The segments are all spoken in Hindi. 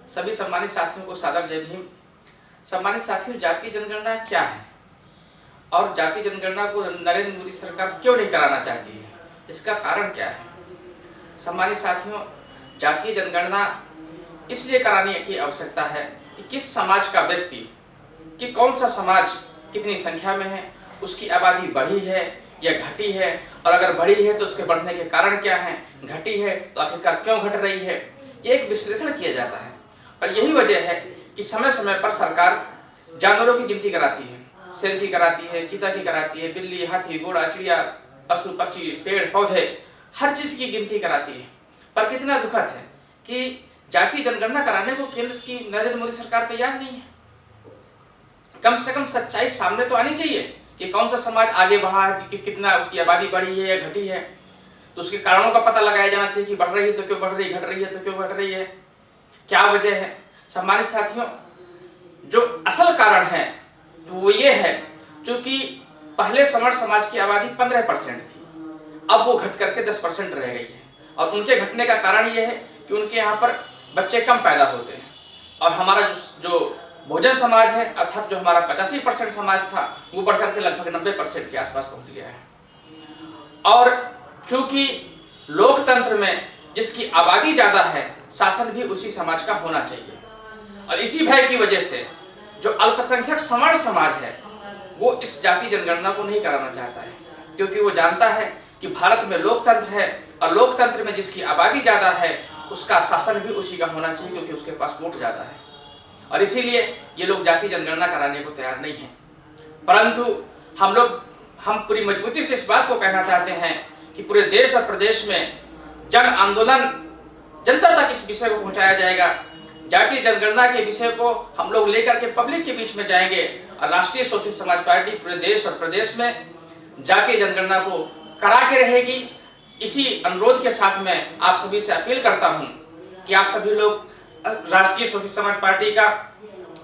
सभी सम्मानित साथियों को सादर जय भीम। सम्मानित साथियों, जातीय जनगणना क्या है और जातीय जनगणना को नरेंद्र मोदी सरकार क्यों नहीं कराना चाहती है, इसका कारण क्या है? सम्मानित साथियों, जातीय जनगणना इसलिए कराने की आवश्यकता है कि किस समाज का व्यक्ति, कि कौन सा समाज कितनी संख्या में है, उसकी आबादी बढ़ी है या घटी है, और अगर बढ़ी है तो उसके बढ़ने के कारण क्या हैं, घटी है तो आखिरकार क्यों घट रही है, ये एक विश्लेषण किया जाता है। और यही वजह है कि समय समय पर सरकार जानवरों की गिनती कराती है, शेर की कराती है, चीता की कराती है, बिल्ली, हाथी, घोड़ा, चिड़िया, पशु पक्षी, पेड़ पौधे, हर चीज की गिनती कराती है। पर कितना दुखद है कि जातीय जनगणना कराने को केंद्र की नरेंद्र मोदी सरकार तैयार नहीं है। कम से कम सच्चाई सामने तो आनी चाहिए कि कौन सा समाज आगे बढ़ा, कितना उसकी आबादी बढ़ी है या घटी है, तो उसके कारणों का पता लगाया जाना चाहिए कि बढ़ रही है तो क्यों बढ़ रही, घट रही है तो क्यों घट रही है, क्या वजह है। सम्मानित साथियों, जो असल कारण है तो वो ये है, क्योंकि पहले समर समाज की आबादी 15% थी, अब वो घट करके 10% रह गई है। और उनके घटने का कारण ये है कि उनके यहाँ पर बच्चे कम पैदा होते हैं, और हमारा जो भोजन समाज है, अर्थात जो हमारा 85% समाज था, वो बढ़कर के लगभग 90% के आसपास पहुंच गया है। और चूंकि लोकतंत्र में जिसकी आबादी ज्यादा है, शासन भी उसी समाज का होना चाहिए, और इसी भय की वजह से जो अल्पसंख्यक सवर्ण समाज है वो इस जाति जनगणना को नहीं कराना चाहता है, क्योंकि वो जानता है कि भारत में लोकतंत्र है, और लोकतंत्र में जिसकी आबादी ज्यादा है उसका शासन भी उसी का होना चाहिए, क्योंकि उसके पास वोट ज्यादा है। और इसीलिए ये लोग जाति जनगणना कराने को तैयार नहीं है। परंतु हम पूरी मजबूती से इस बात को कहना चाहते हैं कि पूरे देश और प्रदेश में जन आंदोलन, जनता तक इस विषय को पहुंचाया जाएगा। जातीय जनगणना के विषय को हम लोग लेकर के पब्लिक के बीच में जाएंगे, और राष्ट्रीय सोशलिस्ट समाज पार्टी पूरे देश और प्रदेश में जातीय जनगणना को करा के रहेगी। इसी अनुरोध के साथ में आप सभी से अपील करता हूं कि आप सभी लोग राष्ट्रीय सोशलिस्ट समाज पार्टी का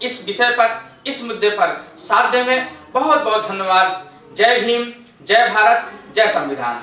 इस विषय पर, इस मुद्दे पर साथ दें। बहुत बहुत धन्यवाद। जय भीम, जय भारत, जय संविधान।